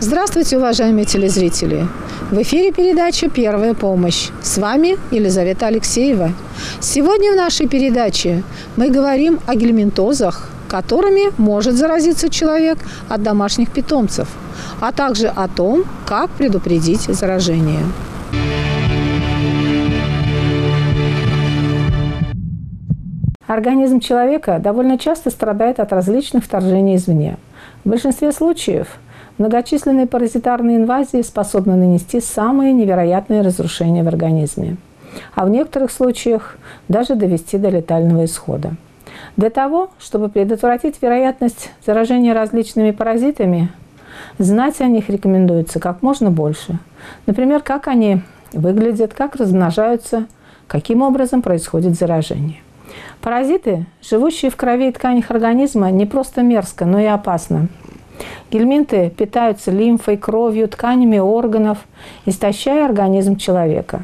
Здравствуйте, уважаемые телезрители! В эфире передача «Первая помощь». С вами Елизавета Алексеева. Сегодня в нашей передаче мы говорим о гельминтозах, которыми может заразиться человек от домашних питомцев, а также о том, как предупредить заражение. Организм человека довольно часто страдает от различных вторжений извне. В большинстве случаев многочисленные паразитарные инвазии способны нанести самые невероятные разрушения в организме, а в некоторых случаях даже довести до летального исхода. Для того, чтобы предотвратить вероятность заражения различными паразитами, знать о них рекомендуется как можно больше. Например, как они выглядят, как размножаются, каким образом происходит заражение. Паразиты, живущие в крови и тканях организма, не просто мерзко, но и опасно. Гельминты питаются лимфой, кровью, тканями органов, истощая организм человека.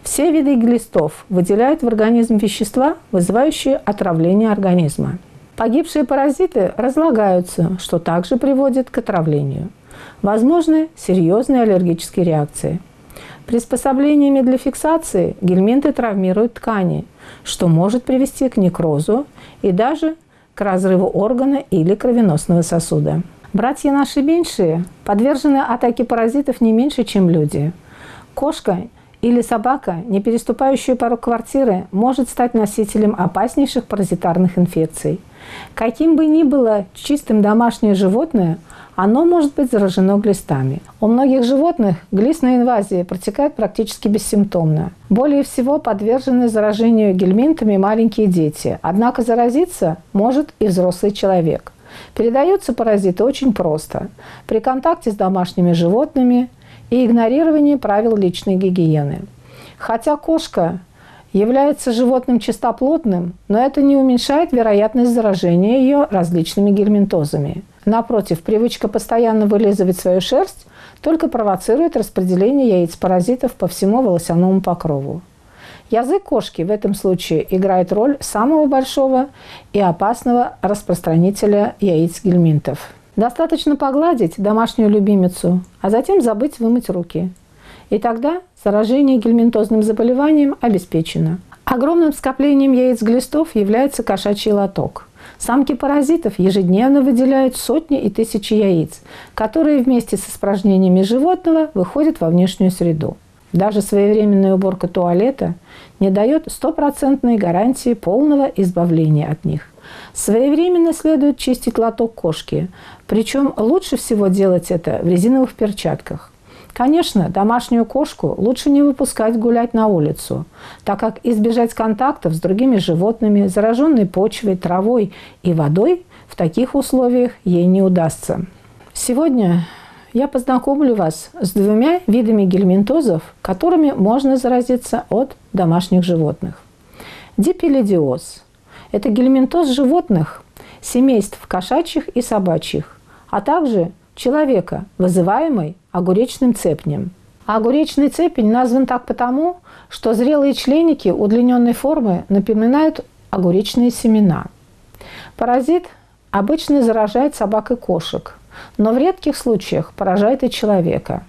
Все виды глистов выделяют в организм вещества, вызывающие отравление организма. Погибшие паразиты разлагаются, что также приводит к отравлению. Возможны серьезные аллергические реакции. Приспособлениями для фиксации гельминты травмируют ткани, что может привести к некрозу и даже к разрыву органа или кровеносного сосуда. Братья наши меньшие подвержены атаке паразитов не меньше, чем люди. Кошка или собака, не переступающая порог квартиры, может стать носителем опаснейших паразитарных инфекций. Каким бы ни было чистым домашнее животное, оно может быть заражено глистами. У многих животных глистная инвазия протекает практически бессимптомно. Более всего подвержены заражению гельминтами маленькие дети, однако заразиться может и взрослый человек. Передаются паразиты очень просто – при контакте с домашними животными и игнорировании правил личной гигиены. Хотя кошка является животным чистоплотным, но это не уменьшает вероятность заражения ее различными гельминтозами. Напротив, привычка постоянно вылизывать свою шерсть только провоцирует распределение яиц паразитов по всему волосяному покрову. Язык кошки в этом случае играет роль самого большого и опасного распространителя яиц гельминтов. Достаточно погладить домашнюю любимицу, а затем забыть вымыть руки. И тогда заражение гельминтозным заболеванием обеспечено. Огромным скоплением яиц глистов является кошачий лоток. Самки паразитов ежедневно выделяют сотни и тысячи яиц, которые вместе с испражнениями животного выходят во внешнюю среду. Даже своевременная уборка туалета не дает стопроцентной гарантии полного избавления от них. Своевременно следует чистить лоток кошки, причем лучше всего делать это в резиновых перчатках. Конечно, домашнюю кошку лучше не выпускать гулять на улицу, так как избежать контактов с другими животными, зараженной почвой, травой и водой в таких условиях ей не удастся. Сегодня я познакомлю вас с двумя видами гельминтозов, которыми можно заразиться от домашних животных. Дипилидиоз – это гельминтоз животных, семейств кошачьих и собачьих, а также человека, вызываемый огуречным цепнем. Огуречный цепень назван так потому, что зрелые членики удлиненной формы напоминают огуречные семена. Паразит обычно заражает собак и кошек, но в редких случаях поражает и человека.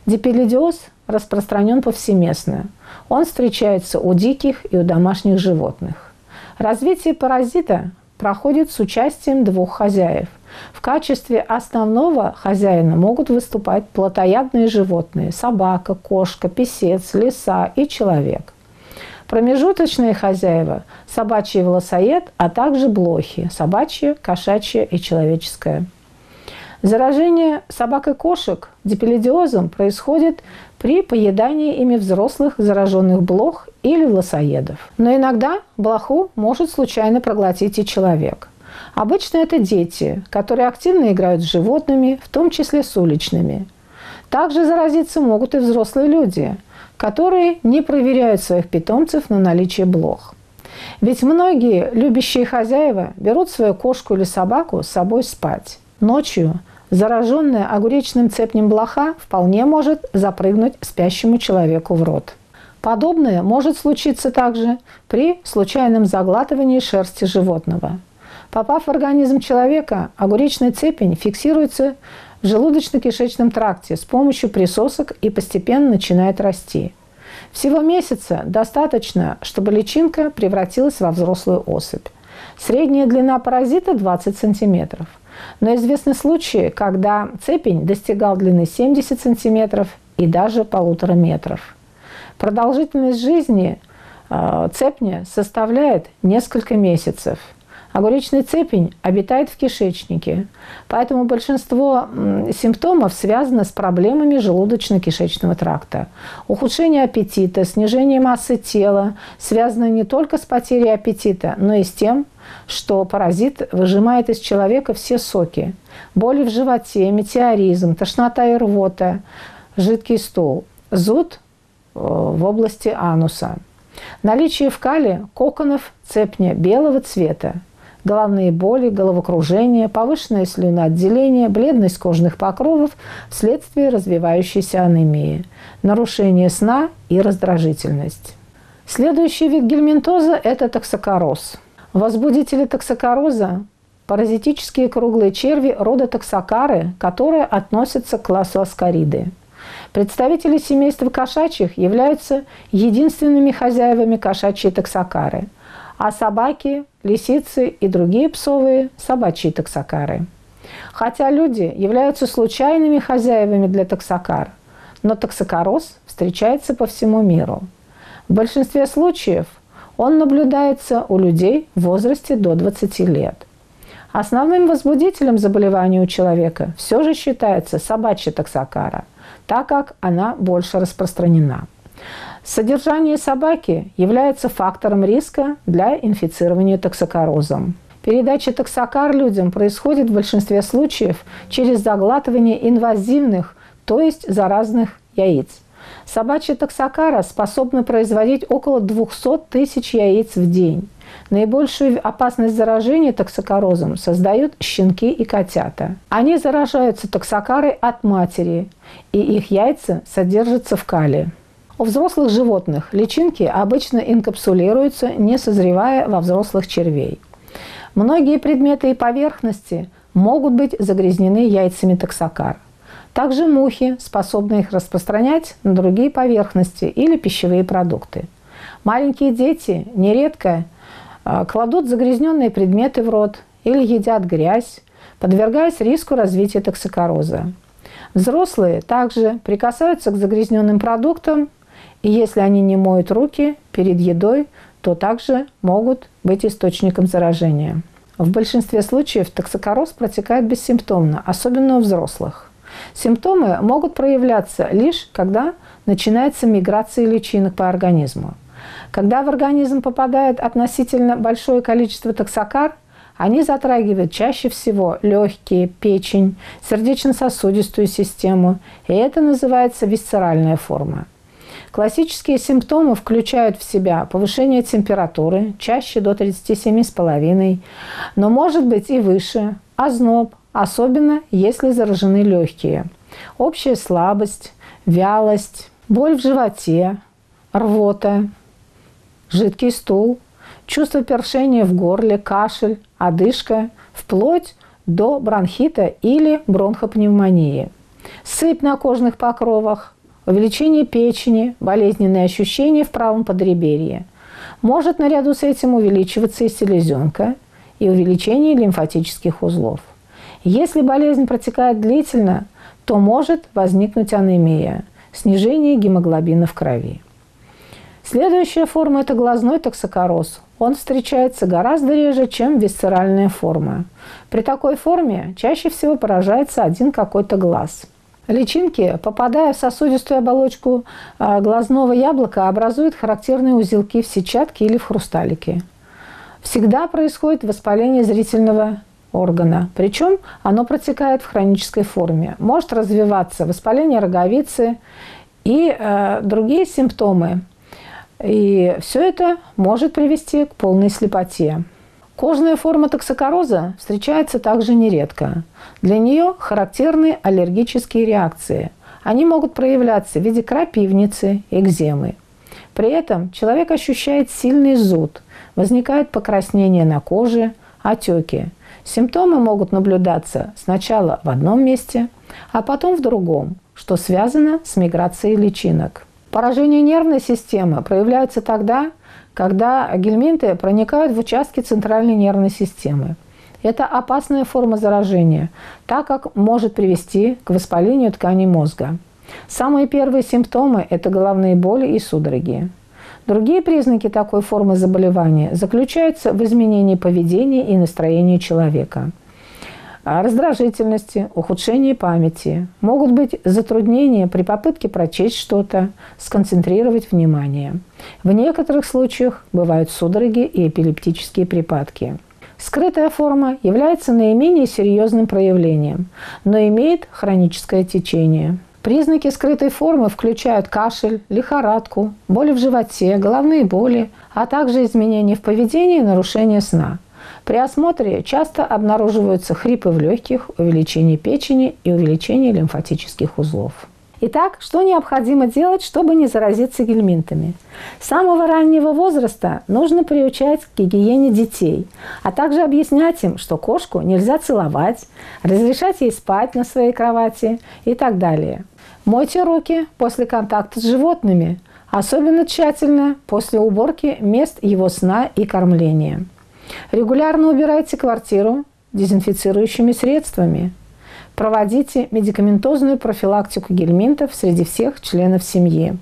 Дипилидиоз распространен повсеместно. Он встречается у диких и у домашних животных. Развитие паразита проходит с участием двух хозяев. В качестве основного хозяина могут выступать плотоядные животные – собака, кошка, писец, лиса и человек. Промежуточные хозяева – собачий волосоед, а также блохи – собачье, кошачье и человеческое. Заражение собак и кошек дипилидиозом происходит при поедании ими взрослых зараженных блох или волосоедов. Но иногда блоху может случайно проглотить и человек. Обычно это дети, которые активно играют с животными, в том числе с уличными. Также заразиться могут и взрослые люди, которые не проверяют своих питомцев на наличие блох. Ведь многие любящие хозяева берут свою кошку или собаку с собой спать. Ночью зараженная огуречным цепнем блоха вполне может запрыгнуть спящему человеку в рот. Подобное может случиться также при случайном заглатывании шерсти животного. Попав в организм человека, огуречный цепень фиксируется в желудочно-кишечном тракте с помощью присосок и постепенно начинает расти. Всего месяца достаточно, чтобы личинка превратилась во взрослую особь. Средняя длина паразита 20 см. Но известны случаи, когда цепень достигал длины 70 см и даже 1,5 метра. Продолжительность жизни цепня составляет несколько месяцев. Огуречный цепень обитает в кишечнике, поэтому большинство симптомов связано с проблемами желудочно-кишечного тракта. Ухудшение аппетита, снижение массы тела связано не только с потерей аппетита, но и с тем, что паразит выжимает из человека все соки. Боли в животе, метеоризм, тошнота и рвота, жидкий стул, зуд в области ануса. Наличие в кале коконов цепня белого цвета. Головные боли, головокружение, повышенное слюноотделение, бледность кожных покровов вследствие развивающейся анемии, нарушение сна и раздражительность. Следующий вид гельминтоза – это токсокороз. Возбудители токсокороза – паразитические круглые черви рода токсокары, которые относятся к классу аскариды. Представители семейства кошачьих являются единственными хозяевами кошачьей токсокары, а собаки, лисицы и другие псовые – собачьи токсокары. Хотя люди являются случайными хозяевами для токсокар, но токсокороз встречается по всему миру. В большинстве случаев он наблюдается у людей в возрасте до 20 лет. Основным возбудителем заболевания у человека все же считается собачья токсокара, так как она больше распространена. Содержание собаки является фактором риска для инфицирования токсокорозом. Передача токсокар людям происходит в большинстве случаев через заглатывание инвазивных, то есть заразных яиц. Собачья токсокара способна производить около 200 тысяч яиц в день. Наибольшую опасность заражения токсокорозом создают щенки и котята. Они заражаются токсокарой от матери, и их яйца содержатся в кале. У взрослых животных личинки обычно инкапсулируются, не созревая во взрослых червей. Многие предметы и поверхности могут быть загрязнены яйцами токсокар. Также мухи способны их распространять на другие поверхности или пищевые продукты. Маленькие дети нередко кладут загрязненные предметы в рот или едят грязь, подвергаясь риску развития токсокороза. Взрослые также прикасаются к загрязненным продуктам, и если они не моют руки перед едой, то также могут быть источником заражения. В большинстве случаев токсокороз протекает бессимптомно, особенно у взрослых. Симптомы могут проявляться лишь когда начинается миграция личинок по организму. Когда в организм попадает относительно большое количество токсокар, они затрагивают чаще всего легкие, печень, сердечно-сосудистую систему, и это называется висцеральная форма. Классические симптомы включают в себя повышение температуры, чаще до 37,5, но может быть и выше, озноб, особенно если заражены легкие, общая слабость, вялость, боль в животе, рвота, жидкий стул, чувство першения в горле, кашель, одышка, вплоть до бронхита или бронхопневмонии, сыпь на кожных покровах, увеличение печени, болезненные ощущения в правом подреберье. Может наряду с этим увеличиваться и селезенка, и увеличение лимфатических узлов. Если болезнь протекает длительно, то может возникнуть анемия, снижение гемоглобина в крови. Следующая форма – это глазной токсокороз. Он встречается гораздо реже, чем висцеральная форма. При такой форме чаще всего поражается один какой-то глаз. Личинки, попадая в сосудистую оболочку глазного яблока, образуют характерные узелки в сетчатке или в хрусталике. Всегда происходит воспаление зрительного органа, причем оно протекает в хронической форме. Может развиваться воспаление роговицы и другие симптомы. И все это может привести к полной слепоте. Кожная форма токсокороза встречается также нередко. Для нее характерны аллергические реакции. Они могут проявляться в виде крапивницы, экземы. При этом человек ощущает сильный зуд, возникает покраснение на коже, отеки. Симптомы могут наблюдаться сначала в одном месте, а потом в другом, что связано с миграцией личинок. Поражение нервной системы проявляется тогда, когда гельминты проникают в участки центральной нервной системы. Это опасная форма заражения, так как может привести к воспалению тканей мозга. Самые первые симптомы – это головные боли и судороги. Другие признаки такой формы заболевания заключаются в изменении поведения и настроения человека. Раздражительности, ухудшении памяти. Могут быть затруднения при попытке прочесть что-то, сконцентрировать внимание. В некоторых случаях бывают судороги и эпилептические припадки. Скрытая форма является наименее серьезным проявлением, но имеет хроническое течение. Признаки скрытой формы включают кашель, лихорадку, боли в животе, головные боли, а также изменения в поведении и нарушение сна. При осмотре часто обнаруживаются хрипы в легких, увеличение печени и увеличение лимфатических узлов. Итак, что необходимо делать, чтобы не заразиться гельминтами? С самого раннего возраста нужно приучать к гигиене детей, а также объяснять им, что кошку нельзя целовать, разрешать ей спать на своей кровати и так далее. Мойте руки после контакта с животными, особенно тщательно после уборки мест его сна и кормления. Регулярно убирайте квартиру дезинфицирующими средствами. Проводите медикаментозную профилактику гельминтов среди всех членов семьи.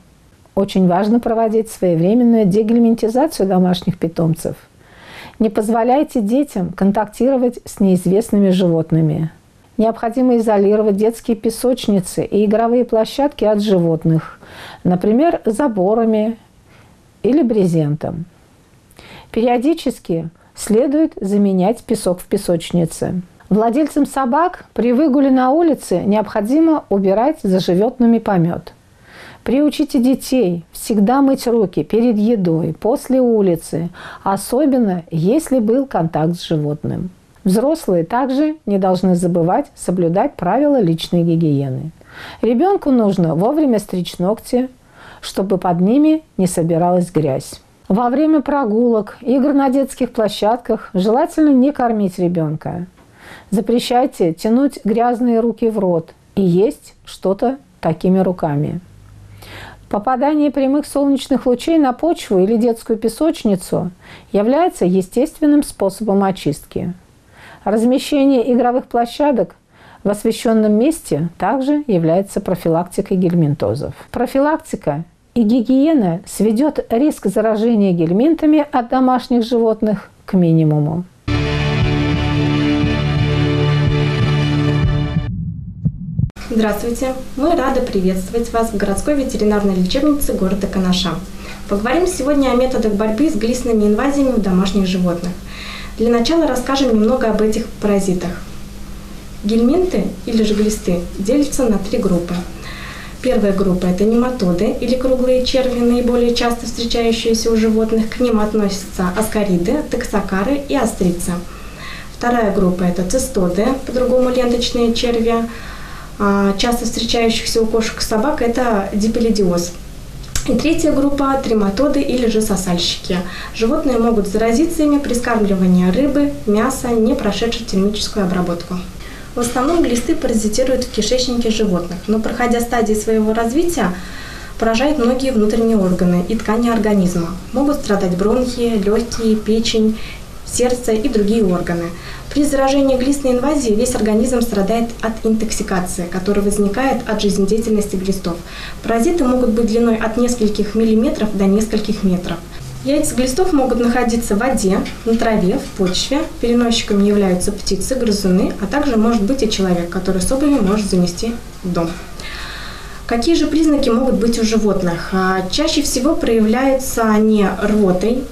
Очень важно проводить своевременную дегельминтизацию домашних питомцев. Не позволяйте детям контактировать с неизвестными животными. Необходимо изолировать детские песочницы и игровые площадки от животных, например, заборами или брезентом. Периодически следует заменять песок в песочнице. Владельцам собак при выгуле на улице необходимо убирать за животными помет. Приучите детей всегда мыть руки перед едой, после улицы, особенно если был контакт с животным. Взрослые также не должны забывать соблюдать правила личной гигиены. Ребенку нужно вовремя стричь ногти, чтобы под ними не собиралась грязь. Во время прогулок, игр на детских площадках желательно не кормить ребенка. Запрещайте тянуть грязные руки в рот и есть что-то такими руками. Попадание прямых солнечных лучей на почву или детскую песочницу является естественным способом очистки. Размещение игровых площадок в освещенном месте также является профилактикой гельминтозов. Профилактика и гигиена сведет риск заражения гельминтами от домашних животных к минимуму. Здравствуйте! Мы рады приветствовать вас в городской ветеринарной лечебнице города Канаша. Поговорим сегодня о методах борьбы с глистными инвазиями в домашних животных. Для начала расскажем немного об этих паразитах. Гельминты или же глисты делятся на три группы. Первая группа – это нематоды или круглые черви, наиболее часто встречающиеся у животных. К ним относятся аскариды, токсокары и острицы. Вторая группа – это цистоды, по-другому ленточные черви. Часто встречающихся у кошек и собак – это дипилидиоз. И третья группа – трематоды или же сосальщики. Животные могут заразиться ими при скармливании рыбы, мяса, не прошедшей термическую обработку. В основном глисты паразитируют в кишечнике животных, но, проходя стадии своего развития, поражают многие внутренние органы и ткани организма. Могут страдать бронхи, легкие, печень, сердце и другие органы. При заражении глистной инвазией весь организм страдает от интоксикации, которая возникает от жизнедеятельности глистов. Паразиты могут быть длиной от нескольких миллиметров до нескольких метров. Яйца глистов могут находиться в воде, на траве, в почве. Переносчиками являются птицы, грызуны, а также может быть и человек, который с обувью может занести в дом. Какие же признаки могут быть у животных? Чаще всего проявляются они рвотой,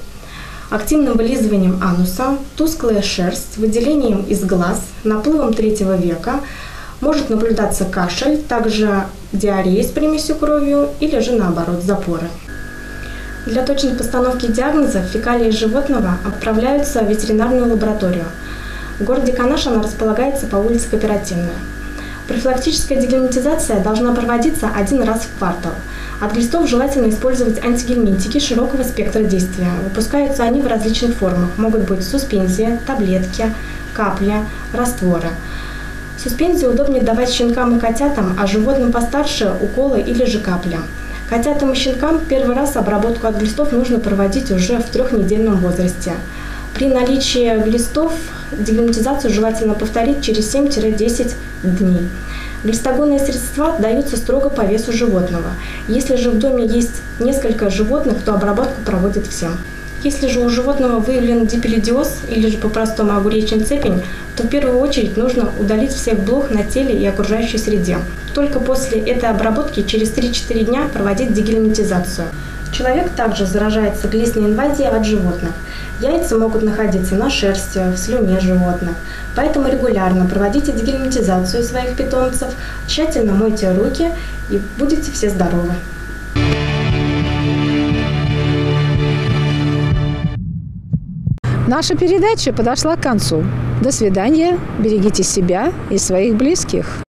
активным вылизыванием ануса, тусклая шерсть, выделением из глаз, наплывом третьего века, может наблюдаться кашель, также диарея с примесью крови или же наоборот запоры. Для точной постановки диагноза фекалии животного отправляются в ветеринарную лабораторию. В городе Канаш она располагается по улице Кооперативная. Профилактическая дегельминтизация должна проводиться 1 раз в квартал. От глистов желательно использовать антигельминтики широкого спектра действия. Выпускаются они в различных формах. Могут быть суспензия, таблетки, капли, растворы. Суспензию удобнее давать щенкам и котятам, а животным постарше – уколы или же капли. Котятам и щенкам первый раз обработку от глистов нужно проводить уже в 3-недельном возрасте. При наличии глистов дегельминтизацию желательно повторить через 7-10 дней. Глистогонные средства даются строго по весу животного. Если же в доме есть несколько животных, то обработку проводят всем. Если же у животного выявлен дипелидиоз или же по-простому огуречный цепень, то в первую очередь нужно удалить всех блох на теле и окружающей среде. Только после этой обработки через 3-4 дня проводить дегельминтизацию. Человек также заражается глистной инвазией от животных. Яйца могут находиться на шерсти, в слюне животных. Поэтому регулярно проводите дегельминтизацию своих питомцев, тщательно мойте руки и будете все здоровы. Наша передача подошла к концу. До свидания, берегите себя и своих близких.